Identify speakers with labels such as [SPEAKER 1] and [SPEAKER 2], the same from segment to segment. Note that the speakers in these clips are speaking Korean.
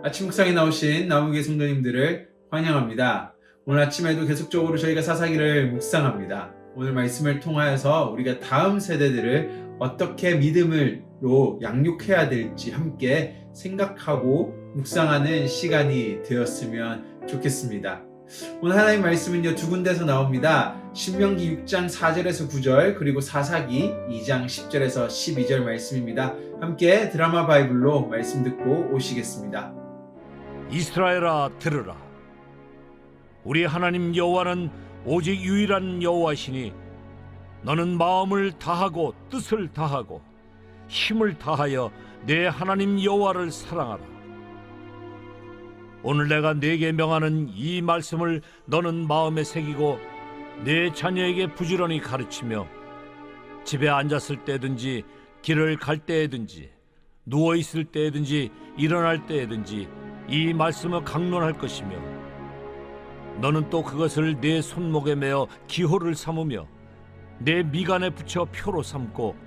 [SPEAKER 1] 아침 묵상에 나오신 나무교회 성도님들을 환영합니다. 오늘 아침에도 계속적으로 저희가 사사기를 묵상합니다. 오늘 말씀을 통하여서 우리가 다음 세대들을 어떻게 믿음으로 양육해야 될지 함께 생각하고 묵상하는 시간이 되었으면 좋겠습니다. 오늘 하나님 말씀은요, 두 군데서 나옵니다. 신명기 6장 4절에서 9절, 그리고 사사기 2장 10절에서 12절 말씀입니다. 함께 드라마 바이블로 말씀 듣고 오시겠습니다.
[SPEAKER 2] 이스라엘아, 들으라. 우리 하나님 여호와는 오직 유일한 여호와시니 너는 마음을 다하고 뜻을 다하고 힘을 다하여 내 하나님 여호와를 사랑하라. 오늘 내가 네게 명하는 이 말씀을 너는 마음에 새기고 내 자녀에게 부지런히 가르치며 집에 앉았을 때든지 길을 갈 때에든지 누워 있을 때에든지 일어날 때에든지 이 말씀을 강론할 것이며 너는 또 그것을 내 손목에 매어 기호를 삼으며 내 미간에 붙여 표로 삼고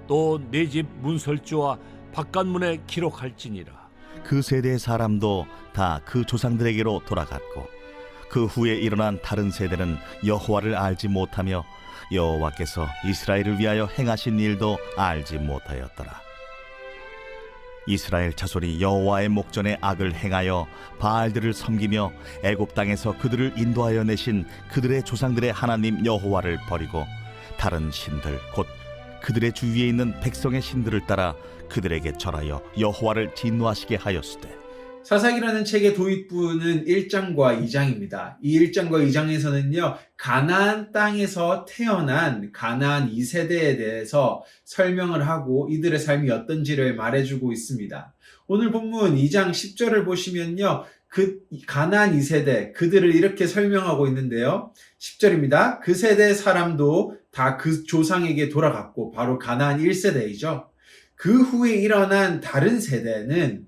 [SPEAKER 2] 또 내 집 문설주와 바깥문에 기록할지니라.
[SPEAKER 3] 그 세대의 사람도 다 그 조상들에게로 돌아갔고 그 후에 일어난 다른 세대는 여호와를 알지 못하며 여호와께서 이스라엘을 위하여 행하신 일도 알지 못하였더라. 이스라엘 자손이 여호와의 목전에 악을 행하여 바알들을 섬기며 애굽 땅에서 그들을 인도하여 내신 그들의 조상들의 하나님 여호와를 버리고 다른 신들 곧 그들의 주위에 있는 백성의 신들을 따라 그들에게 절하여 여호와를 진노하시게 하였으되.
[SPEAKER 1] 사사기라는 책의 도입부는 1장과 2장입니다. 이 1장과 2장에서는요, 가나안 땅에서 태어난 가나안 2세대에 대해서 설명을 하고 이들의 삶이 어떤지를 말해주고 있습니다. 오늘 본문 2장 10절을 보시면요, 그 가나안 2세대, 그들을 이렇게 설명하고 있는데요. 10절입니다. 그 세대 사람도 다 그 조상에게 돌아갔고, 바로 가나안 1세대이죠. 그 후에 일어난 다른 세대는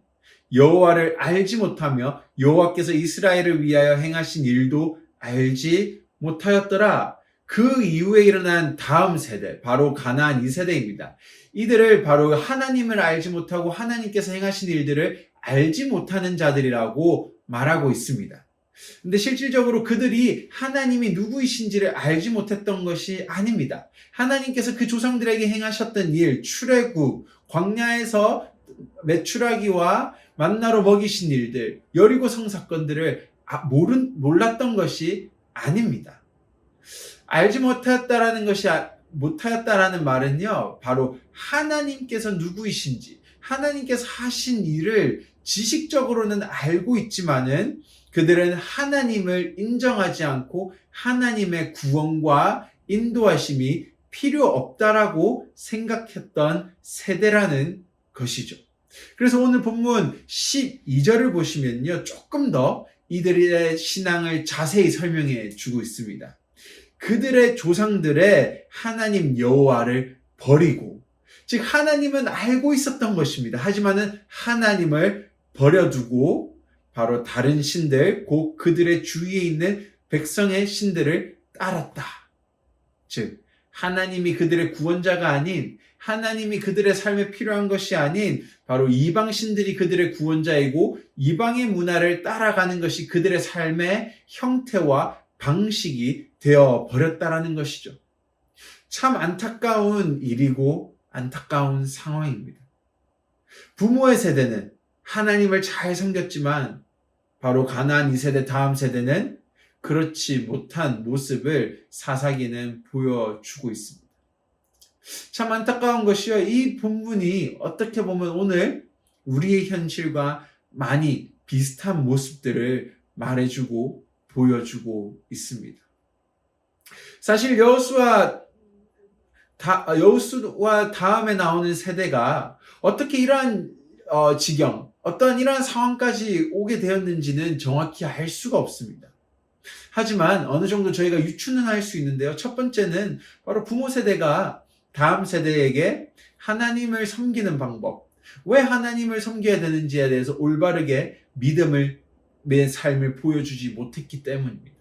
[SPEAKER 1] 여호와를 알지 못하며 여호와께서 이스라엘을 위하여 행하신 일도 알지 못하였더라. 그 이후에 일어난 다음 세대, 바로 가나안 2세대입니다. 이들을 바로 하나님을 알지 못하고 하나님께서 행하신 일들을 알지 못하는 자들이라고 말하고 있습니다. 근데 실질적으로 그들이 하나님이 누구이신지를 알지 못했던 것이 아닙니다. 하나님께서 그 조상들에게 행하셨던 일, 출애굽, 광야에서 메추라기와 만나로 먹이신 일들, 여리고 성 사건들을 몰랐던 것이 아닙니다. 알지 못하였다라는 말은요, 바로 하나님께서 누구이신지, 하나님께서 하신 일을 지식적으로는 알고 있지만은 그들은 하나님을 인정하지 않고 하나님의 구원과 인도하심이 필요 없다라고 생각했던 세대라는 것이죠. 그래서 오늘 본문 12절을 보시면요, 조금 더 이들의 신앙을 자세히 설명해 주고 있습니다. 그들의 조상들의 하나님 여호와를 버리고, 즉 하나님은 알고 있었던 것입니다. 하지만은 하나님을 버려두고 바로 다른 신들, 곧 그들의 주위에 있는 백성의 신들을 따랐다. 즉 하나님이 그들의 구원자가 아닌, 하나님이 그들의 삶에 필요한 것이 아닌 바로 이방 신들이 그들의 구원자이고 이방의 문화를 따라가는 것이 그들의 삶의 형태와 방식이 되어 버렸다라는 것이죠. 참 안타까운 일이고 안타까운 상황입니다. 부모의 세대는 하나님을 잘 섬겼지만 바로 가나안 2세대 다음 세대는 그렇지 못한 모습을 사사기는 보여주고 있습니다. 참 안타까운 것이요, 이 본문이 어떻게 보면 오늘 우리의 현실과 많이 비슷한 모습들을 말해주고 보여주고 있습니다. 사실 여호수아 다음에 나오는 세대가 어떻게 이러한 지경, 어떠한 이러한 상황까지 오게 되었는지는 정확히 알 수가 없습니다. 하지만 어느 정도 저희가 유추는 할 수 있는데요. 첫 번째는 바로 부모 세대가 다음 세대에게 하나님을 섬기는 방법, 왜 하나님을 섬겨야 되는지에 대해서 올바르게 믿음의 삶을 보여주지 못했기 때문입니다.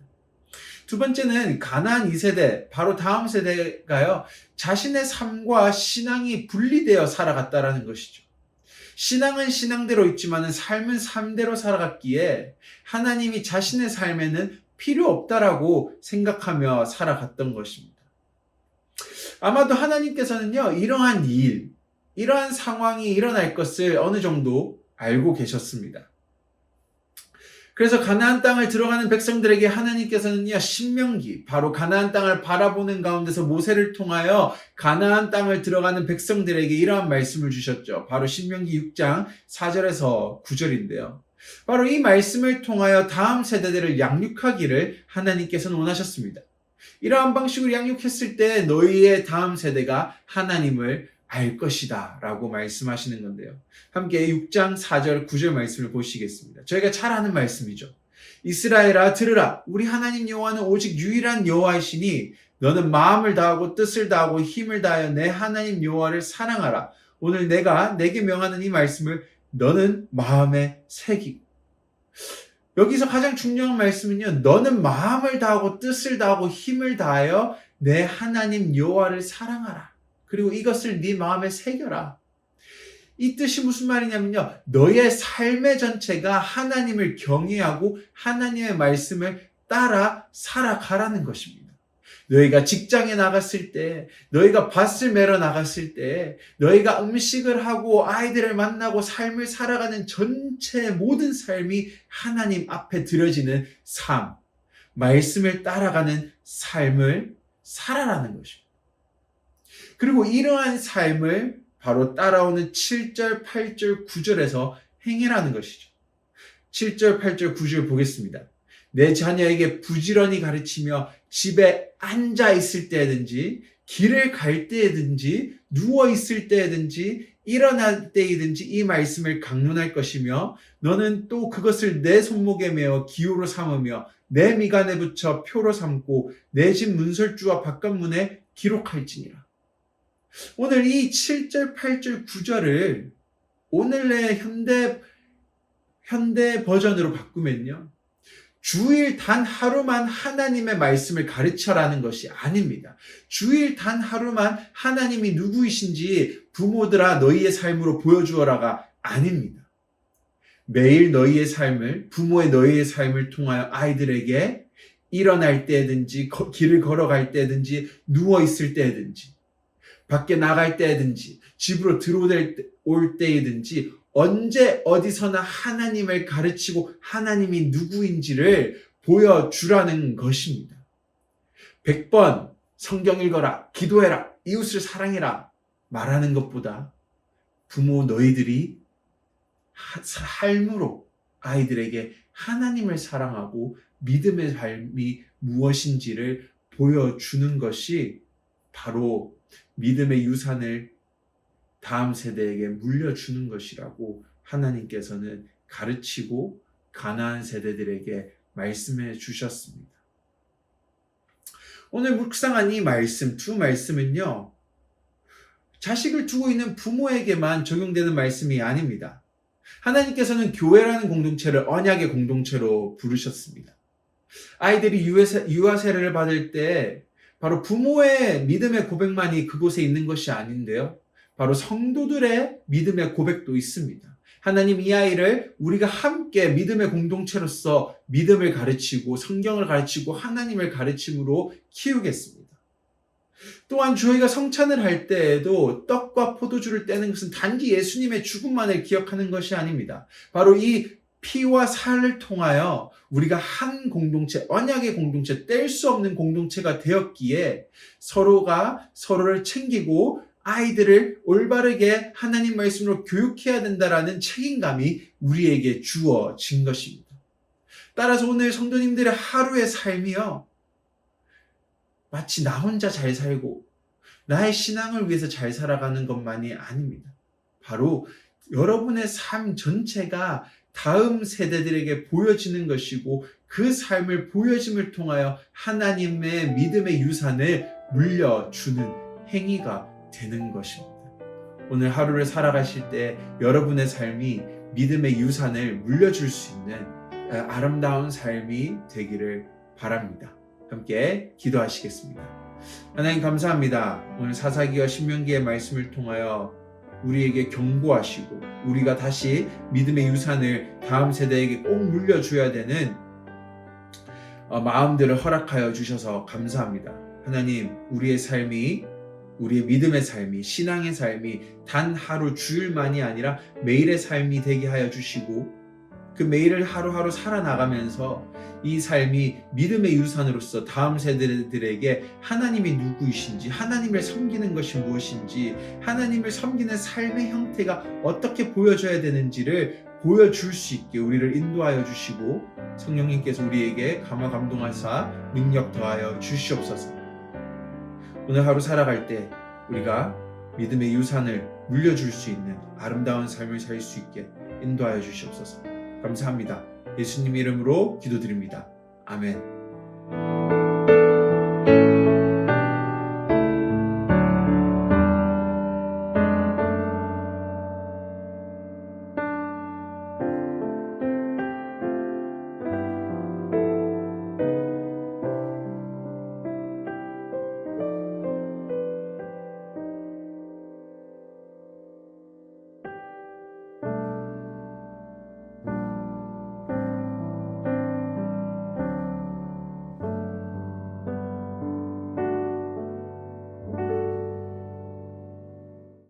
[SPEAKER 1] 두 번째는 가나안 2세대, 바로 다음 세대가요, 자신의 삶과 신앙이 분리되어 살아갔다라는 것이죠. 신앙은 신앙대로 있지만 삶은 삶대로 살아갔기에 하나님이 자신의 삶에는 필요 없다라고 생각하며 살아갔던 것입니다. 아마도 하나님께서는요, 이러한 일, 이러한 상황이 일어날 것을 어느 정도 알고 계셨습니다. 그래서 가나안 땅을 들어가는 백성들에게 하나님께서는요, 신명기, 바로 가나안 땅을 바라보는 가운데서 모세를 통하여 가나안 땅을 들어가는 백성들에게 이러한 말씀을 주셨죠. 바로 신명기 6장 4절에서 9절인데요. 바로 이 말씀을 통하여 다음 세대들을 양육하기를 하나님께서는 원하셨습니다. 이러한 방식으로 양육했을 때 너희의 다음 세대가 하나님을 알 것이다 라고 말씀하시는 건데요. 함께 6장 4절 9절 말씀을 보시겠습니다. 저희가 잘 아는 말씀이죠. 이스라엘아 들으라, 우리 하나님 여호와는 오직 유일한 여호와이시니 너는 마음을 다하고 뜻을 다하고 힘을 다하여 내 하나님 여호와를 사랑하라. 오늘 내가 내게 명하는 이 말씀을 너는 마음에 새기고. 여기서 가장 중요한 말씀은요, 너는 마음을 다하고 뜻을 다하고 힘을 다하여 내 하나님 여호와를 사랑하라. 그리고 이것을 네 마음에 새겨라. 이 뜻이 무슨 말이냐면요, 너의 삶의 전체가 하나님을 경외하고 하나님의 말씀을 따라 살아가라는 것입니다. 너희가 직장에 나갔을 때, 너희가 밭을 매러 나갔을 때, 너희가 음식을 하고 아이들을 만나고 삶을 살아가는 전체 모든 삶이 하나님 앞에 드려지는 삶, 말씀을 따라가는 삶을 살아라는 것입니다. 그리고 이러한 삶을 바로 따라오는 7절, 8절, 9절에서 행해라는 것이죠. 7절, 8절, 9절 보겠습니다. 내 자녀에게 부지런히 가르치며 집에 앉아 있을 때든지 길을 갈 때든지 누워 있을 때든지 일어날 때이든지 이 말씀을 강론할 것이며 너는 또 그것을 내 손목에 메어 기호로 삼으며 내 미간에 붙여 표로 삼고 내 집 문설주와 바깥문에 기록할지니라. 오늘 이 7절, 8절, 9절을 오늘의 현대 버전으로 바꾸면요, 주일 단 하루만 하나님의 말씀을 가르쳐라는 것이 아닙니다. 주일 단 하루만 하나님이 누구이신지 부모들아 너희의 삶으로 보여주어라가 아닙니다. 매일 너희의 삶을, 부모의 너희의 삶을 통하여 아이들에게 일어날 때든지 길을 걸어갈 때든지 누워있을 때든지 밖에 나갈 때든지 집으로 들어올 때이든지 언제 어디서나 하나님을 가르치고 하나님이 누구인지를 보여주라는 것입니다. 100번 성경 읽어라, 기도해라, 이웃을 사랑해라 말하는 것보다 부모 너희들이 삶으로 아이들에게 하나님을 사랑하고 믿음의 삶이 무엇인지를 보여주는 것이 바로 믿음의 유산을 다음 세대에게 물려주는 것이라고 하나님께서는 가르치고 가나안 세대들에게 말씀해 주셨습니다. 오늘 묵상한 이 말씀, 두 말씀은요, 자식을 두고 있는 부모에게만 적용되는 말씀이 아닙니다. 하나님께서는 교회라는 공동체를 언약의 공동체로 부르셨습니다. 아이들이 유아 세례를 받을 때 바로 부모의 믿음의 고백만이 그곳에 있는 것이 아닌데요, 바로 성도들의 믿음의 고백도 있습니다. 하나님, 이 아이를 우리가 함께 믿음의 공동체로서 믿음을 가르치고 성경을 가르치고 하나님을 가르침으로 키우겠습니다. 또한 저희가 성찬을 할 때에도 떡과 포도주를 떼는 것은 단지 예수님의 죽음만을 기억하는 것이 아닙니다. 바로 이 피와 살을 통하여 우리가 한 공동체, 언약의 공동체, 뗄 수 없는 공동체가 되었기에 서로가 서로를 챙기고 아이들을 올바르게 하나님 말씀으로 교육해야 된다라는 책임감이 우리에게 주어진 것입니다. 따라서 오늘 성도님들의 하루의 삶이요, 마치 나 혼자 잘 살고 나의 신앙을 위해서 잘 살아가는 것만이 아닙니다. 바로 여러분의 삶 전체가 다음 세대들에게 보여지는 것이고 그 삶을 보여짐을 통하여 하나님의 믿음의 유산을 물려주는 행위가 되는 것입니다. 오늘 하루를 살아가실 때 여러분의 삶이 믿음의 유산을 물려줄 수 있는 아름다운 삶이 되기를 바랍니다. 함께 기도하시겠습니다. 하나님 감사합니다. 오늘 사사기와 신명기의 말씀을 통하여 우리에게 경고하시고 우리가 다시 믿음의 유산을 다음 세대에게 꼭 물려줘야 되는 마음들을 허락하여 주셔서 감사합니다. 하나님, 우리의 삶이, 우리의 믿음의 삶이, 신앙의 삶이 단 하루 주일만이 아니라 매일의 삶이 되게 하여 주시고 그 매일을 하루하루 살아나가면서 이 삶이 믿음의 유산으로서 다음 세대들에게 하나님이 누구이신지, 하나님을 섬기는 것이 무엇인지, 하나님을 섬기는 삶의 형태가 어떻게 보여져야 되는지를 보여줄 수 있게 우리를 인도하여 주시고 성령님께서 우리에게 감화 감동하사 능력 더하여 주시옵소서. 오늘 하루 살아갈 때 우리가 믿음의 유산을 물려줄 수 있는 아름다운 삶을 살 수 있게 인도하여 주시옵소서. 감사합니다. 예수님 이름으로 기도드립니다. 아멘.